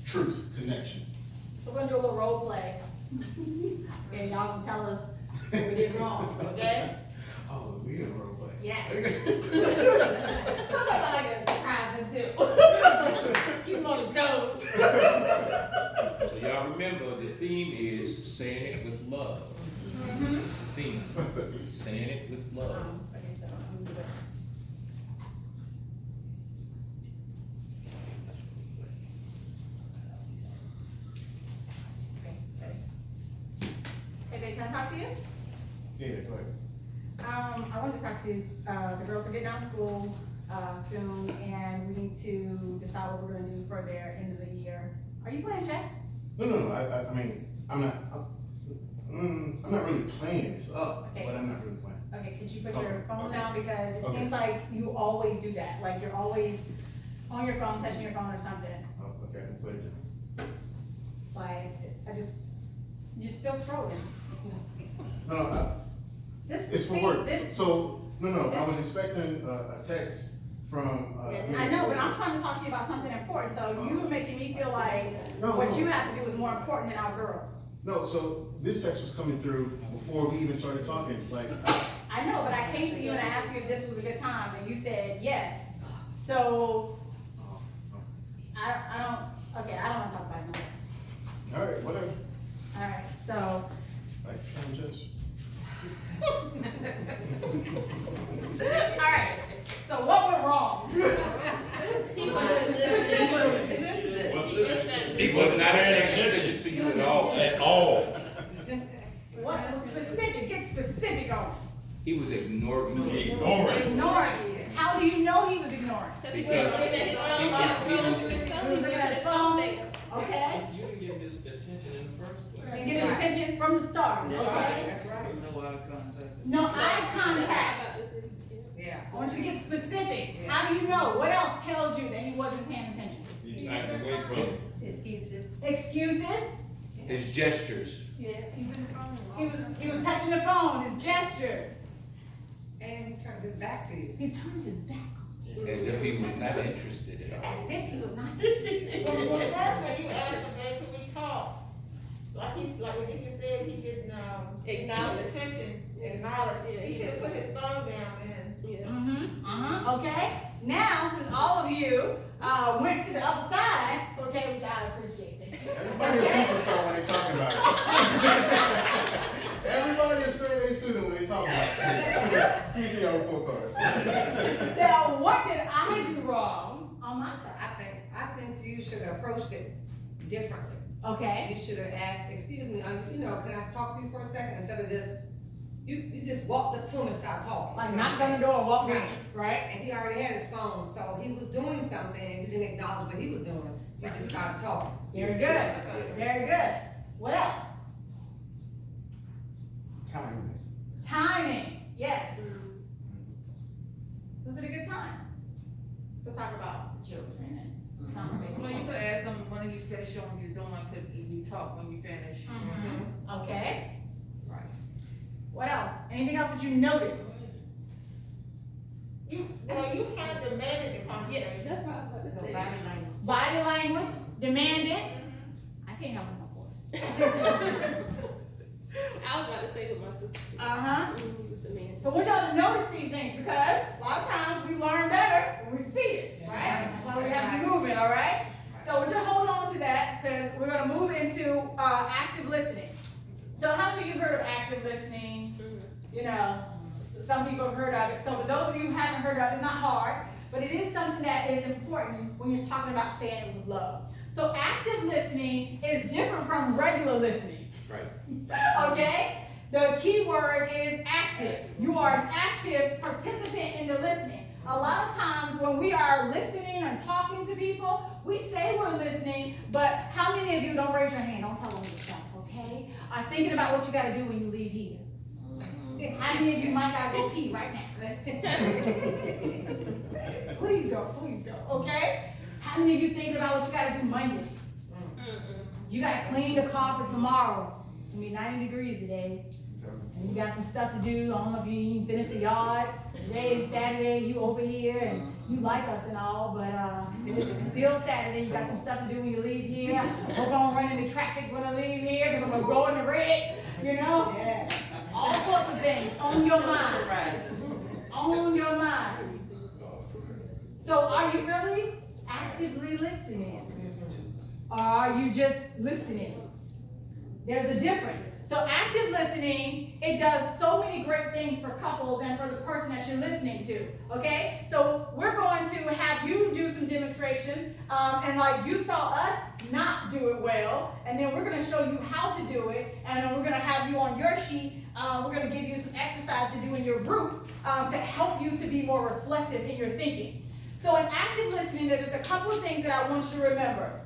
truth, connection. So we're gonna do a little role play. And y'all can tell us what we did wrong, okay? Oh, we in a role play. Yes. Cause I thought I could surprise him too. Keep him on his toes. So y'all remember, the theme is saying it with love. It's the theme, saying it with love. Okay, so I'm gonna do it. Okay, ready? Hey babe, can I talk to you? Yeah, go ahead. I wanted to talk to you, the girls are getting out of school, soon, and we need to decide what we're gonna do for their end of the year. Are you playing chess? No, I mean, I'm not really playing this up, Okay. but I'm not really playing. Okay, could you put Okay, your phone okay. down, because it Okay. seems like you always do that, like you're always on your phone, touching your phone or something. Oh, okay, I'll put it down. Like, you're still scrolling. No, This, it's for see, work. this, So, no, I this- was expecting a text from, I know, but I'm trying to talk to you about something important, so you were making me feel like No, what no. you have to do is more important than our girls. No, so this text was coming through before we even started talking, like, I know, but I came to you and I asked you if this was a good time, and you said yes. So, I don't wanna talk about it no more. all right, whatever. Alright, so, Like, I'm just. alright, so what went wrong? He wasn't listening. He was not paying attention to you at all. At all. What, specific, get specific on it. He was ignoring me. Ignoring. Ignoring, how do you know he was ignoring? Cause he wasn't looking at his phone, while he was scrolling through his phone, He was looking at his phone. there. Okay, You didn't get his attention in the first place. and get his attention from the start, okay? No eye contact. No eye contact. About this, Yeah. I want you to get specific. How do you know? What else tells you that he wasn't paying attention? He backed away from it. Excuses. Excuses? His gestures. Yeah. He was touching the phone, his gestures. And he turned his back to you. He turned his back As if he was not interested at all. as if he was not. Well, first when you asked him, babe, can we talk? Like when Nikki said, he didn't, Acknowledge. pay attention, acknowledge, Yeah, he should have put his phone down and. Yeah. Okay, now, since all of you, went to the other side, okay, which I appreciate, thank you. Everybody a superstar when they talking about it. Everybody a straight A student when they talk about it. You see our report cards. Now, what did I do wrong on my side? I think you should have approached it differently. Okay, You should have asked, excuse me, can I talk to you for a second, instead of just, you just walked up to him and started talking. like knock on the door and walk in, right? And he already had his phone, so he was doing something, and you didn't acknowledge what he was doing, you just started talking. Very good, very good. What else? Timing, yes. Was it a good time? Let's talk about children and summer Well, you vacation. could ask him when he's finished showing you doing, could you talk when you finish? Okay, Right. what else? Anything else that you noticed? You kind of demanded the Yeah, conversation. that's what I was about to So say. body language. Body language, demanded. I can't help it, of course. I was about to say to my sister. Uh-huh. He was the man. So I want y'all to notice these things, because a lot of times we learn better when we see it, right? That's why we have to be moving, all right? So we're just hold on to that, because we're gonna move into, active listening. So how many of you heard of active listening? You know, some people have heard of it. So for those of you who haven't heard of it, it's not hard, but it is something that is important when you're talking about saying it with love. So active listening is different from regular listening. Right. Okay? The key word is active. You are an active participant in the listening. A lot of times when we are listening and talking to people, we say we're listening, but how many of you, don't raise your hand, don't tell them yourself, okay? Are thinking about what you gotta do when you leave here. How many of you might gotta go pee right now? Please go, okay? How many of you thinking about what you gotta do Monday? You gotta clean the car for tomorrow. It's gonna be 90 degrees today. And you got some stuff to do. I don't know if you even finished the yard. Today is Saturday, you over here and you like us and all, but it's still Saturday. You got some stuff to do when you leave here. hope I don't run into traffic when I leave here, because I'm gonna go in the red, you know? Yeah. All sorts of things on your mind, Rises. on your mind. So are you really actively listening? Or are you just listening? There's a difference. So active listening, it does so many great things for couples and for the person that you're listening to, okay? So we're going to have you do some demonstrations, and like you saw us not do it well, and then we're gonna show you how to do it, and then we're gonna have you on your sheet, we're gonna give you some exercise to do in your group to help you to be more reflective in your thinking. So in active listening, there's just a couple of things that I want you to remember.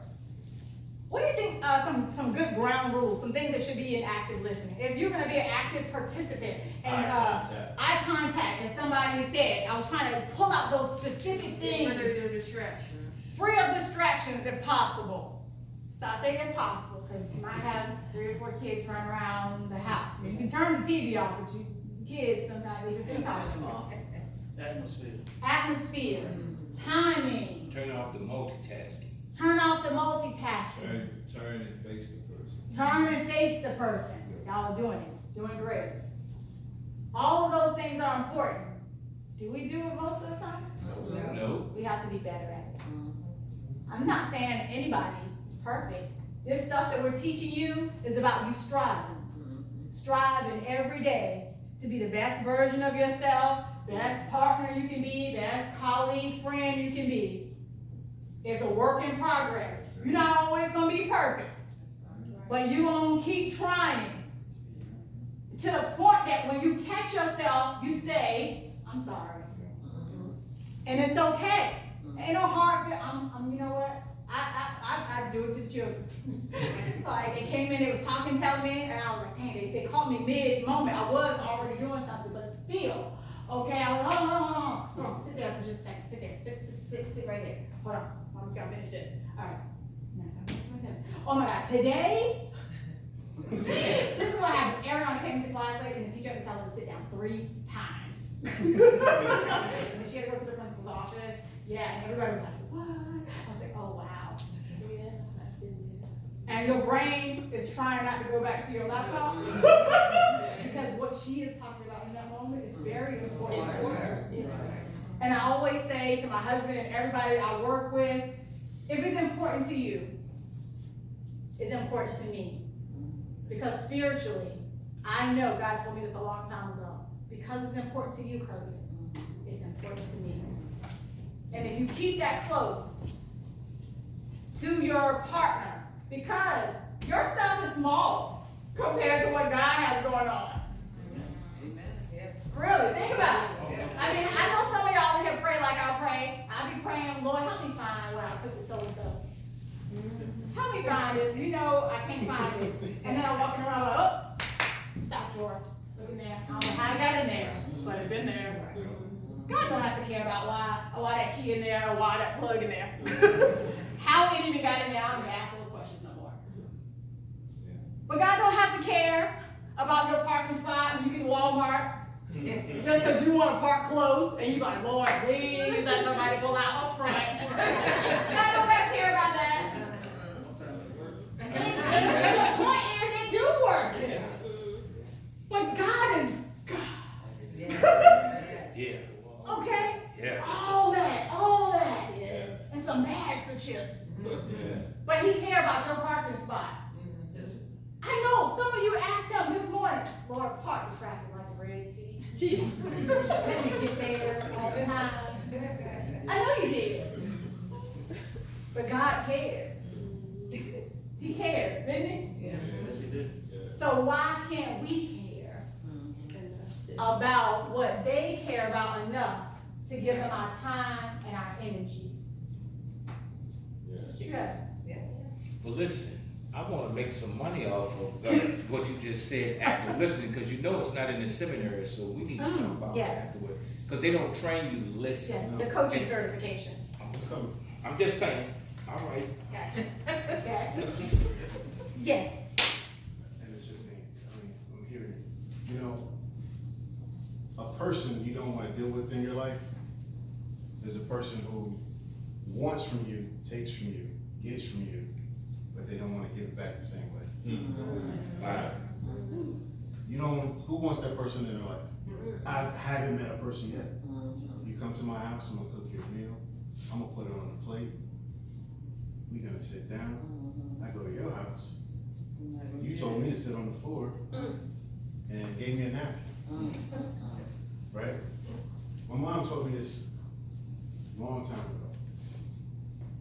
What do you think, some good ground rules, some things that should be in active listening? If you're gonna be an active participant and eye contact, as somebody said, I was trying to pull out those specific things. Free of your distractions. Free of distractions if possible. So I say if possible, because you might have 3 or 4 kids running around the house. I mean, you can turn the TV off, but kids sometimes they just keep talking. Atmosphere. Atmosphere, timing, Turn off the multitasking. turn off the multitasking. Turn and face the person. Turn and face the person. Y'all are doing it. Doing great. All of those things are important. Do we do it most of the time? No. We have to be better at it. I'm not saying anybody is perfect. This stuff that we're teaching you is about you striving. Striving every day to be the best version of yourself, best partner you can be, best colleague, friend you can be. It's a work in progress. You're not always gonna be perfect, but you gonna keep trying to the point that when you catch yourself, you say, I'm sorry. And it's okay. Ain't no hard feel. You know what? I do it to the children. Like, they came in, they was talking, telling me, and I was like, dang, they caught me mid-moment. I was already doing something, but still. Okay, I was like, hold on, sit there for just a second. Sit there, sit right there. Hold on, I'm just gonna finish this. All right. Oh my God, today, this is what happened. Ariana came into class late, and the teacher had to tell her to sit down 3 times. And then she had to go to the principal's office. Yeah, and everybody was like, what? I was like, oh wow. And your brain is trying not to go back to your laptop because what she is talking about in that moment is very important to her. And I always say to my husband and everybody I work with, if it's important to you, it's important to me. Because spiritually, I know God told me this a long time ago. Because it's important to you, Carletta, it's important to me. And if you keep that close to your partner, because your stuff is small compared to what God has going on. Really, think about it. I mean, I know some of y'all in here pray like I pray. I be praying, Lord, help me find where I put the so-and-so. Help me find this. You know, I can't find it. And then I'm walking around like, oh, stop drawer. Look in there. I don't know how I got in there, but it's in there. God don't have to care about why that key in there or why that plug in there. How it even got in there, I don't ask those questions no more. But God don't have to care about your parking spot when you get Walmart. Just because you want to park close and you're like, Lord, please let somebody pull out up front. God don't have to care about that. Sometimes it works. And the point is, it do work. But God is God. Yeah. Okay? Yeah. All that. Yes. And some bags of chips. Yes. But he care about your parking spot. I know, some of you asked him this morning, Lord, park the traffic like the Red Sea. Jesus. Let me get there all the time. I know you did. But God cared. He cared, didn't he? Yes, he did. So why can't we care about what they care about enough to give them our time and our energy? Just because. Well, listen, I want to make some money off of what you just said, active listening, because you know it's not in the seminary, so we need to talk about that Yes. afterward. Because they don't train you to listen. Yes, the coaching certification. I'm just saying, all right. Gotcha. Okay. Yes. And it's just me. I mean, I'm hearing it. You know, a person you don't want to deal with in your life is a person who wants from you, takes from you, gets from you, but they don't want act the same way. Wow. You don't, who wants that person in their life? I haven't met a person yet. You come to my house, I'm gonna cook you a meal, I'm gonna put it on a plate, we gonna sit down, I go to your house, you told me to sit on the floor, and gave me a napkin, right? My mom told me this a long time ago.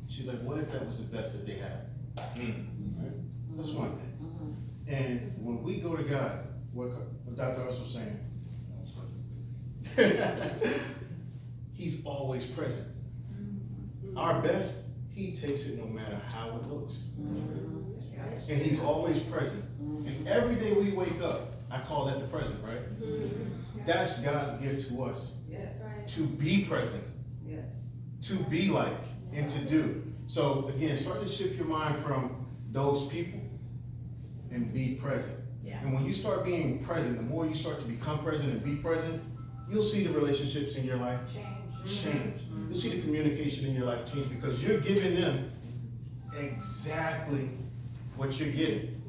She's like, what if that was the best that they had? Right? That's one thing. And when we go to God, what Dr. Artis was saying, He's always present. Our best, He takes it no matter how it looks. And He's always present. And every day we wake up, I call that the present, right? That's God's gift to us. Yes, right. To be present, Yes. to be like, and to do. So again, start to shift your mind from those people and be present. Yeah. And when you start being present, the more you start to become present and be present, you'll see the relationships in your life change. You'll see the communication in your life change because you're giving them exactly what you're getting.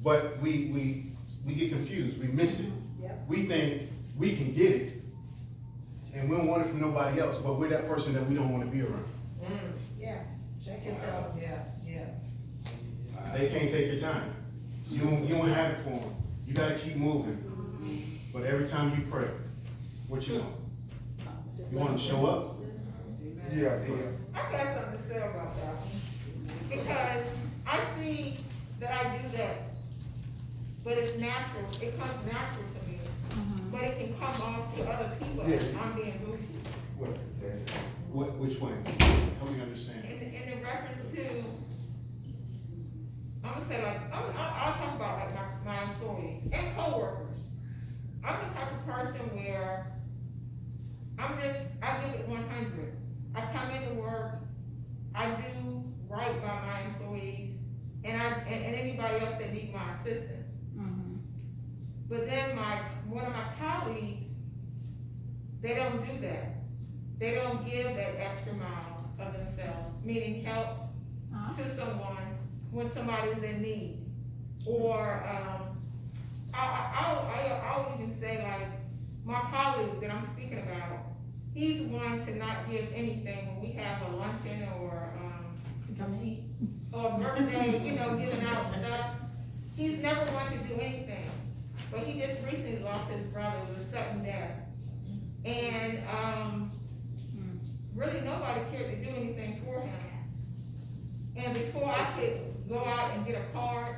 But we get confused, we miss it. Yep. We think we can get it, and we don't want it from nobody else, but we're that person that we don't want to be around. Yeah, check yourself. Yeah, yeah. They can't take your time. You don't have it for them. You gotta keep moving. But every time you pray, what you want? You want them to show up? Yeah. I got something to say about that. Because I see that I do that, but it's natural, it comes natural to me. But it can come off to other people as I'm being bougie. Which way? Help me understand. In reference to, I'm gonna say like, I'll talk about like my employees and coworkers. I'm the type of person where I give it 100. I come into work, I do right by my employees, and anybody else that needs my assistance. But then one of my colleagues, they don't do that. They don't give that extra mile of themselves, meaning help to someone when somebody's in need. Or I'll even say like, my colleague that I'm speaking about, he's one to not give anything when we have a luncheon or Come and eat. or birthday, giving out stuff. He's never one to do anything. But he just recently lost his brother with a sudden death. And really nobody cared to do anything for him. And before I could go out and get a card,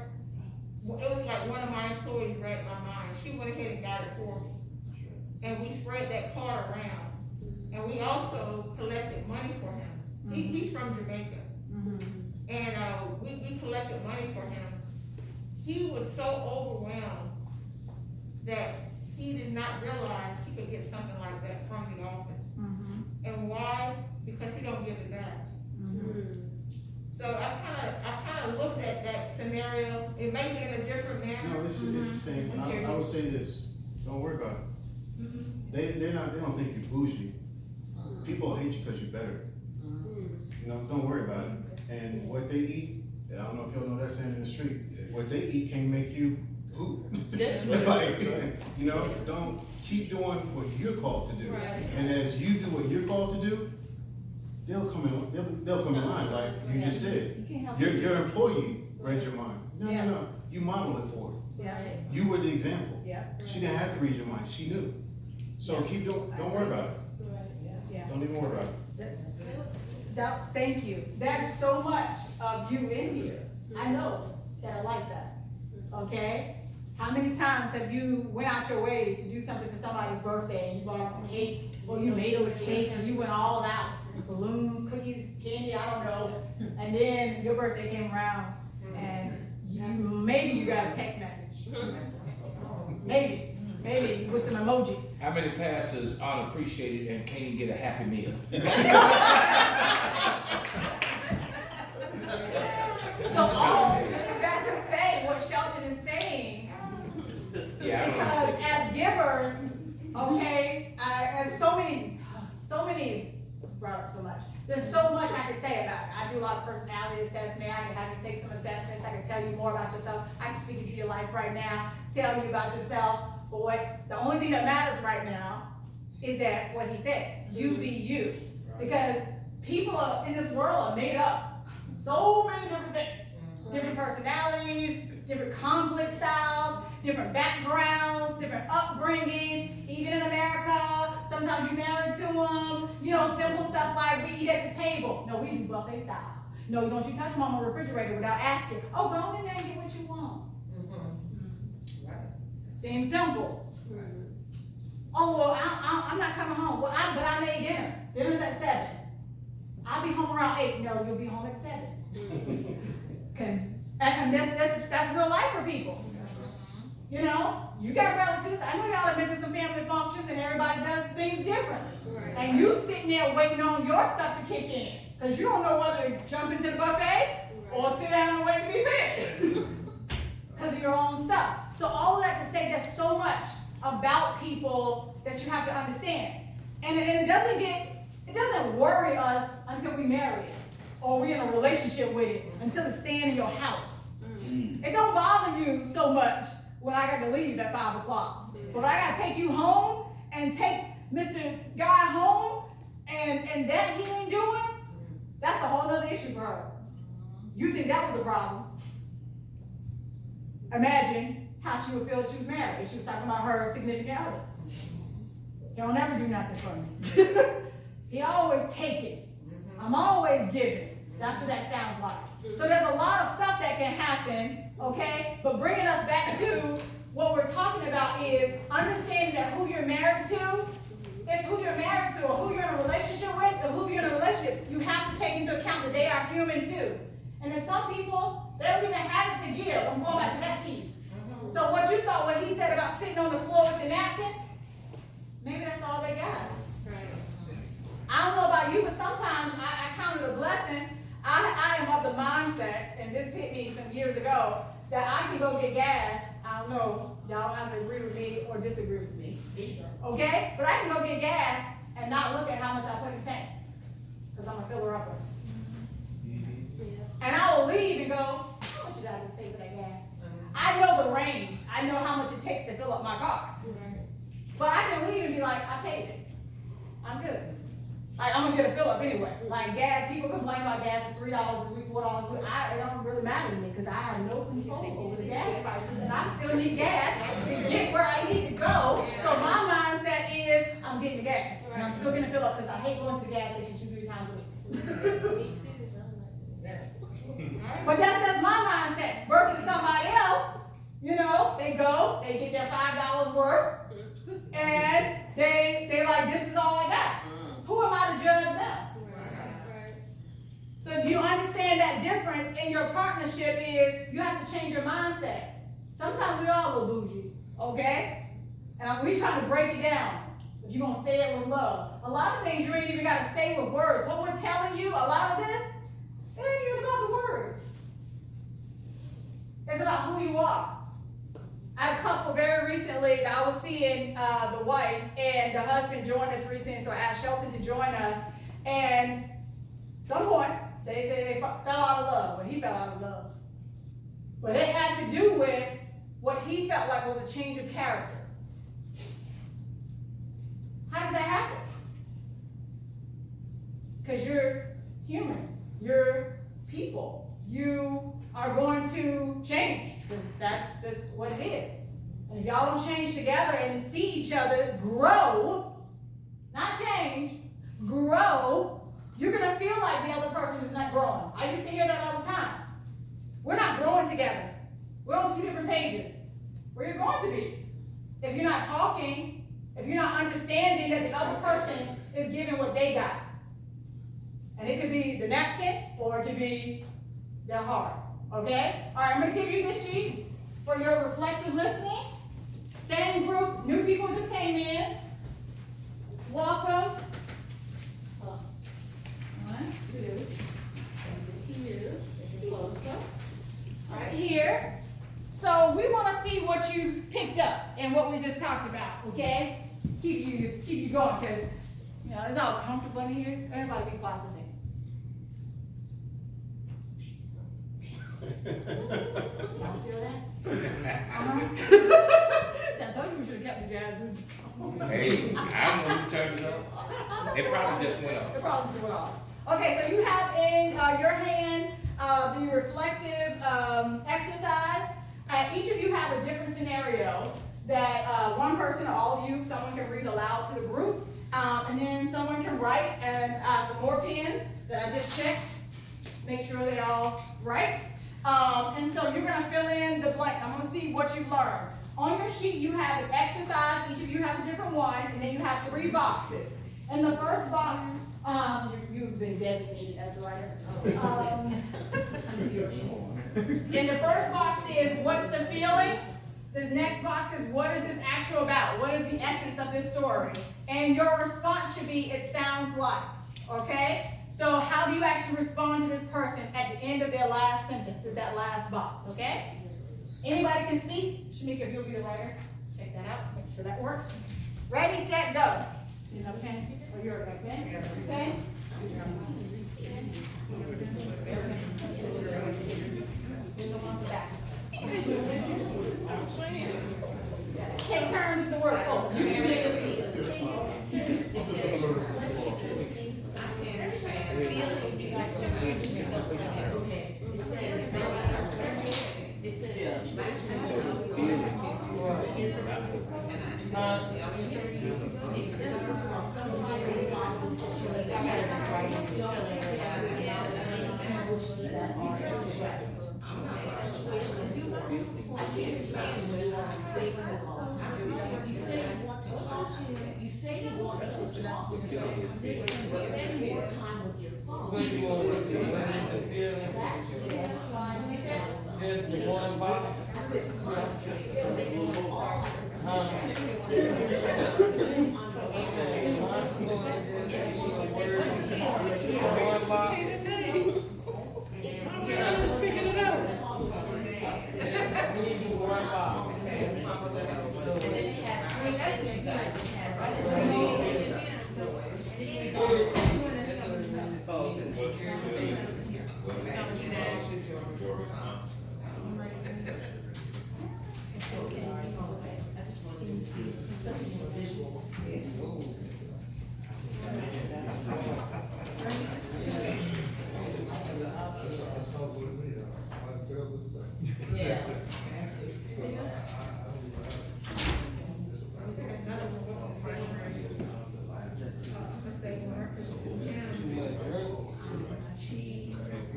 it was like one of my employees read my mind. She went ahead and got it for me. And we spread that card around. And we also collected money for him. He's from Jamaica. And we collected money for him. He was so overwhelmed that he did not realize he could get something like that from the office. And why? Because he don't give it back. So I kind of looked at that scenario. It may be in a different manner. No, this is the same. I would say this. Don't worry about it. They don't think you're bougie. People hate you because you're better. Don't worry about it. And what they eat, I don't know if y'all know that saying in the street. What they eat can make you poop. That's Like, don't keep doing what you're called to do. Right. And as you do what you're called to do, they'll come in line, like you just said. Your employee read your mind. No. You modeled it for her. Yeah. You were the example. Yeah. She didn't have to read your mind. She knew. So keep doing. Don't worry about it. Yeah. Don't even worry about it. Thank you. That's so much of you in here. I know that I like that. Okay? How many times have you went out your way to do something for somebody's birthday and you bought a cake, or you made them a cake and you went all out? Balloons, cookies, candy, I don't know. And then your birthday came around and maybe you got a text message. Maybe with some emojis. How many pastors aren't appreciated and can't even get a happy meal? So all that to say what Shelton is saying, because as givers, okay, as so many brought up so much. There's so much I can say about it. I do a lot of personality assessment. I can have you take some assessments. I can tell you more about yourself. I can speak into your life right now, tell you about yourself. But the only thing that matters right now is that what he said, you be you. Because people in this world are made up. So many different things. Different personalities, different conflict styles, different backgrounds, different upbringings. Even in America, sometimes you married to them. You know, simple stuff like we eat at the table. No, we do buffet style. No, don't you touch mama refrigerator without asking. Oh, go in there and get what you want. Seems simple. Oh, well, I'm not coming home. Well, but I made dinner. Dinner's at 7. I'll be home around 8. No, you'll be home at 7. And that's real life for people. You know, you got relatives. I know y'all have been to some family functions and everybody does things differently. And you sitting there waiting on your stuff to kick in. Because you don't know whether to jump into the buffet or sit down and wait to be fed. Because of your own stuff. So all of that to say there's so much about people that you have to understand. And it doesn't worry us until we marry it. Or we're in a relationship with it until it's staying in your house. It don't bother you so much when I got to leave at 5 o'clock. But I got to take you home and take Mr. Guy home and that he ain't doing, that's a whole other issue for her. You think that was a problem. Imagine how she would feel if she was married. If she was talking about her significant other. He'll never do nothing for me. He always taking. I'm always giving. That's what that sounds like. So there's a lot of stuff that can happen, okay? But bringing us back to what we're talking about is understanding that who you're married to is who you're married to, or who you're in a relationship with, or who you're in a relationship. You have to take into account that they are human too. And then some people, they don't even have it to give. I'm going back to that piece. So what you thought when he said about sitting on the floor with the napkin, maybe that's all they got. I don't know about you, but sometimes I count it a blessing. I am of the mindset, and this hit me some years ago, that I can go get gas. I don't know, y'all don't have to agree with me or disagree with me either, okay? But I can go get gas and not look at how much I put in the tank, because I'm a filler upper. And I will leave and go, how much did I just pay for that gas? I know the range. I know how much it takes to fill up my car. But I can leave and be like, I paid it. I'm good. Like, I'm gonna get a fill up anyway. Like gas, people complain about gas is $3 this week, $4 this week. It don't really matter to me because I have no control over the gas prices, and I still need gas to get where I need to go. So my mindset is I'm getting the gas, and I'm still gonna fill up because I hate going to the gas station 2-3 times a week. But that's just my mindset versus somebody else. You know, they go, they get their $5 worth, and they like, this is all I got. Who am I to judge them? So do you understand that difference in your partnership is you have to change your mindset. Sometimes we all a little bougie, okay? And we trying to break it down. If you're gonna say it with love. A lot of things you ain't even gotta say with words. What we're telling you, a lot of this, it ain't even about the words. It's about who you are. I had a couple very recently that I was seeing the wife and the husband joined us recently, so I asked Shelton to join us. And at some point, they said they fell out of love, or he fell out of love. But it had to do with what he felt like was a change of character. How does that happen? Because you're human, you're people. You are going to change, because that's just what it is. And if y'all don't change together and see each other grow, not change, grow, you're gonna feel like the other person is not growing. I used to hear that all the time. We're not growing together. We're on 2 different pages. Where you're going to be. If you're not talking, if you're not understanding that the other person is giving what they got. And it could be the napkin, or it could be their heart. Okay? All right, I'm going to give you this sheet for your reflective listening. Same group, new people just came in. Welcome. 1, 2. Get to you. Get closer. Right here. So we want to see what you picked up and what we just talked about. Okay? Keep you going, because you know it's all comfortable in here. Everybody be quiet for a second. Y'all feel that? I told you we should've kept the jazz music on. Hey, I don't know who turned it off. It probably just went off. It probably just went off. Okay, so you have in your hand the reflective exercise. Each of you have a different scenario that one person or all of you, someone can read aloud to the group, and then someone can write, and some more pens that I just checked. Make sure they all write. And so you're gonna fill in the blank. I'm gonna see what you've learned. On your sheet, you have an exercise. Each of you have a different one, and then you have 3 boxes. In the first box, you've been designated as a writer. In the first box is what's the feeling? The next box is what is this actual about? What is the essence of this story? And your response should be, it sounds like, okay? So how do you actually respond to this person at the end of their last sentence, is that last box, okay? Anybody can speak? Shamika, if you'll be the writer, check that out, make sure that works. Ready, set, go. You have a pen? Or you're a pen? Okay? I'm saying. Take turns with the word. Oh, you can make it. You say you want us to talk, you spend more time with your phone. Just the one bottle.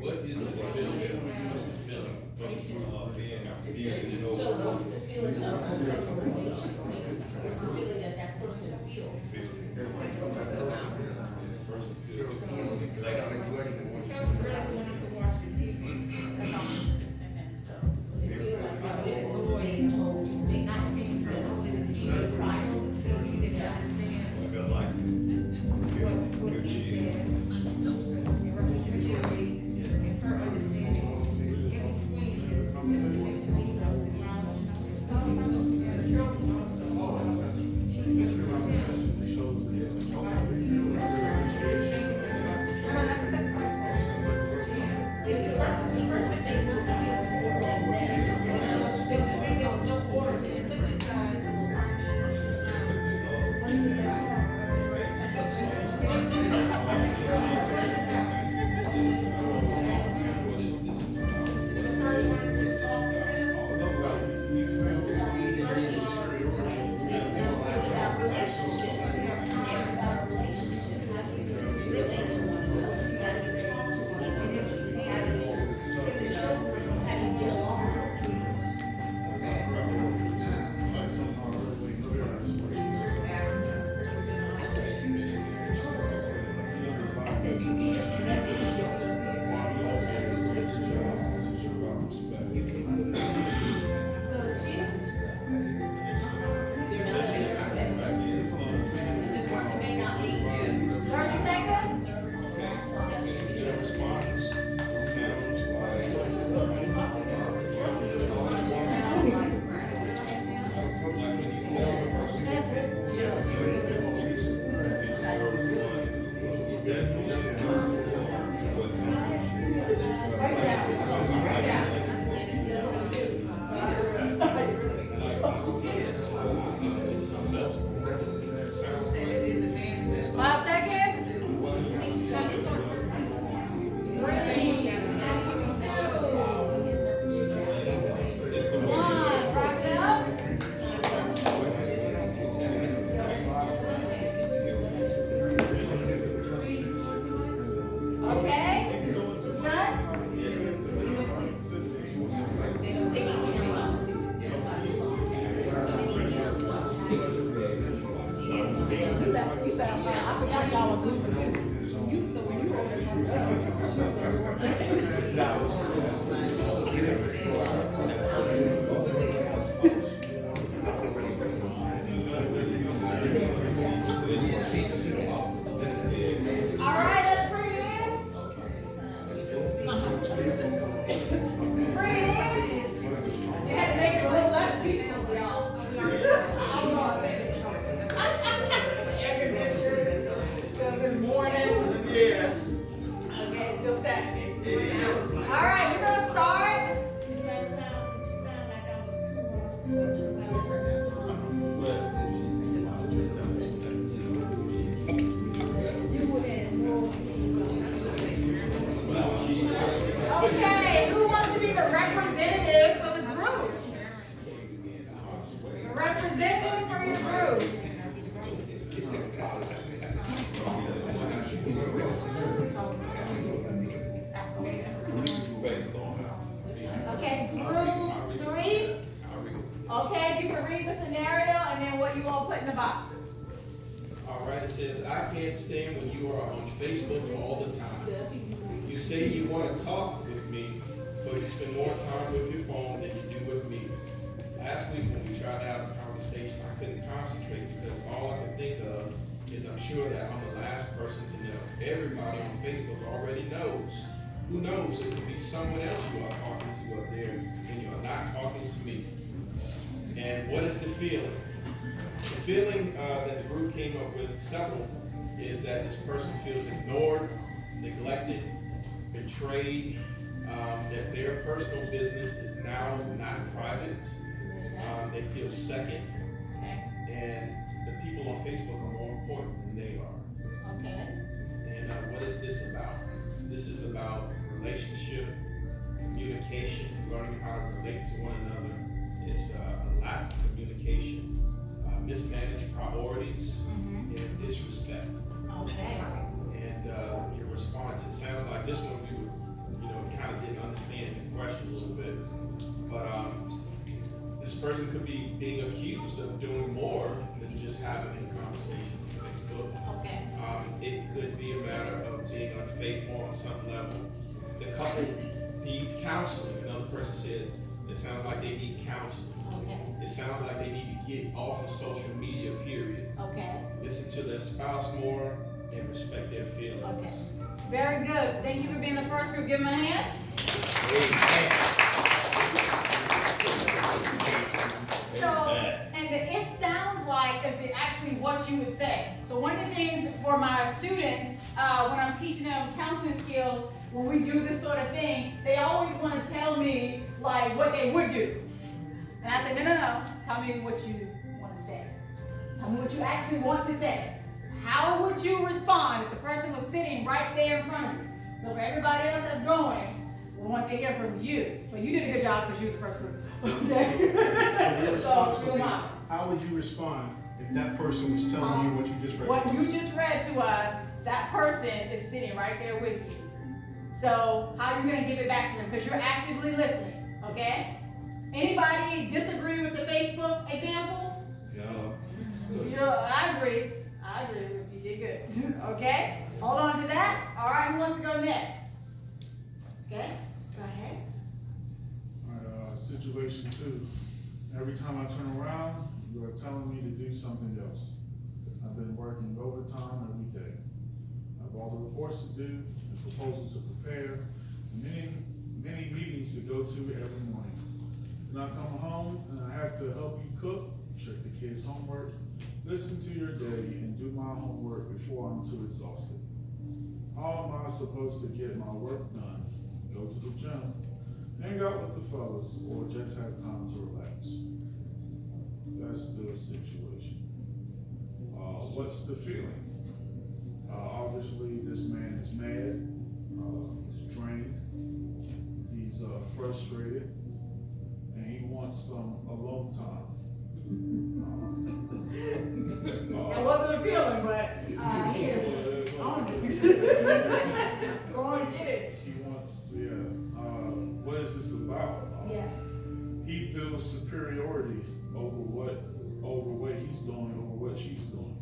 What is the feeling? So what's the feeling of the synchronization? What's the feeling that that person feels? They feel like their business is being told to face not being said on the TV prior. I feel like What he said, and representatively, and her understanding, in between, They feel like he I forgot y'all are moving too. You, so when you open all right, let's bring it in. Bring it in. You had to make it a little less peaceful, y'all. Air conditioner, because it's morning. Yeah. Okay, it's still Saturday. All right, we're gonna start. You sound like I was Okay, who wants to be the representative for the group? The representative for your group. Okay, group 3. Okay, if you can read the scenario and then what you all put in the boxes. All right, it says, I can't stand when you are on Facebook all the time. You say you want to talk with me, but you spend more time with your phone than you do with me. Last week when we tried to have a conversation, I couldn't concentrate because all I could think of is I'm sure that I'm the last person to know. Everybody on Facebook already knows. Who knows, it could be someone else you are talking to up there and you are not talking to me. And what is the feeling? The feeling that the group came up with, several, is that this person feels ignored, neglected, betrayed, that their personal business is now not private. They feel second, and the people on Facebook are more important than they are. Okay. And what is this about? This is about relationship, communication, learning how to relate to one another. It's a lack of communication, mismanaged priorities, and disrespect. Okay. And your response, it sounds like this one we were, kind of didn't understand the question a little bit. But this person could be being accused of doing more than just having a conversation on Facebook. Okay. It could be a matter of being unfaithful on some level. The couple needs counseling. Another person said, it sounds like they need counseling. Okay. It sounds like they need to get off of social media, period. Okay. Listen to their spouse more and respect their feelings. Okay. Very good. Thank you for being the first group. Give them a hand. So, and it sounds like it's actually what you would say. So one of the things for my students, when I'm teaching them counseling skills, when we do this sort of thing, they always want to tell me like what they would do. And I say, no. Tell me what you want to say. Tell me what you actually want to say. How would you respond if the person was sitting right there in front of you? So for everybody else that's going, we want to hear from you. But you did a good job because you were the first group. Okay? So, how would you respond if that person was telling you what you just read? What you just read to us, that person is sitting right there with you. So how are you going to give it back to them? Because you're actively listening, okay? Anybody disagree with the Facebook example? I agree. You did good. Okay? Hold on to that. All right, who wants to go next? Okay, go ahead. All right, situation 2. Every time I turn around, you are telling me to do something else. I've been working overtime every day. I have all the reports to do, and proposals to prepare, many meetings to go to every morning. Then I come home and I have to help you cook, check the kids' homework, listen to your day, and do my homework before I'm too exhausted. How am I supposed to get my work done? Go to the gym, hang out with the fellas, or just have time to relax? That's the situation. What's the feeling? Obviously, this man is mad, he's drained, he's frustrated, and he wants some alone time. That wasn't a feeling, but he is on it. Go on and get it. He wants, what is this about? He feels superiority over what he's doing, over what she's doing.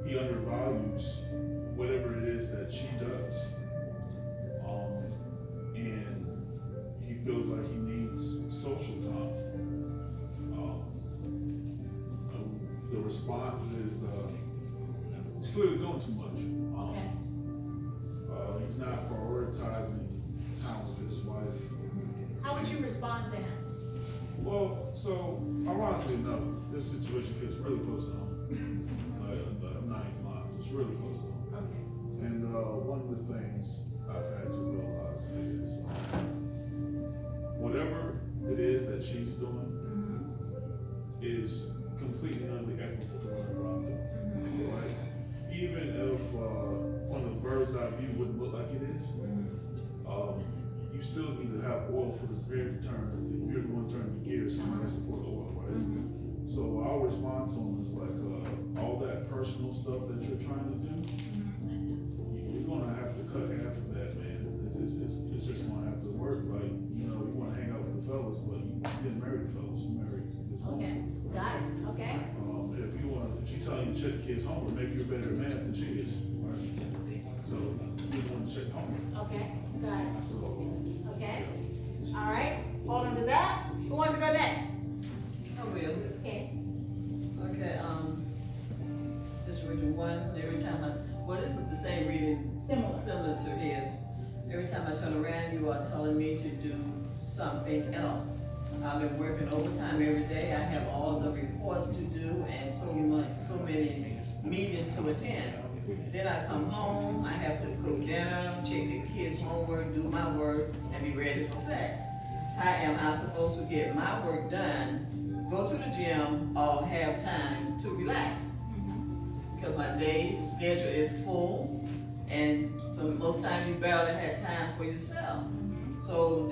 He undervalues whatever it is that she does. And he feels like he needs social time. The response is, he's clearly doing too much. Okay. He's not prioritizing time with his wife. How would you respond to him? Well, so ironically enough, this situation gets really close to home. I'm not even lying, it's really close to home. Okay. And one of the things I've had to realize is whatever it is that she's doing is completely unethical to whatever I'm doing. Right? Even if from the bird's eye view wouldn't look like it is, you still need to have oil for the gear to turn. If you're the one turning the gear, someone has to pour the oil, right? So I'll respond to him is like, all that personal stuff that you're trying to do, you're gonna have to cut half of that, man. It's just gonna have to work. Like, you know, you wanna hang out with the fellas, but you didn't marry the fellas, you married this woman. Okay, got it, okay. If she telling you to check the kids' homework, maybe you're better at math than she is, right? So you want to check homework. Okay, got it. So, Okay, all right, hold on to that. Who wants to go next? I will. Okay. Okay, situation one, every time it was the same reading. Similar to his. Every time I turn around, you are telling me to do something else. I've been working overtime every day. I have all the reports to do and so many meetings to attend. Then I come home, I have to cook dinner, check the kids' homework, do my work, and be ready for sex. How am I supposed to get my work done, go to the gym, or have time to relax? Because my day schedule is full, and so most times you barely have time for yourself. So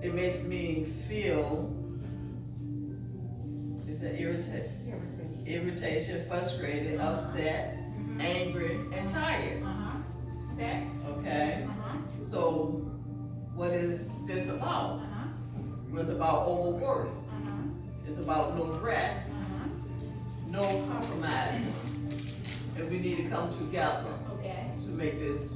it makes me feel, is that irritation, frustrated, upset, angry, and tired. Okay. Okay? So what is this about? It's about overwork. It's about no rest, no compromise. And we need to come together Okay. to make this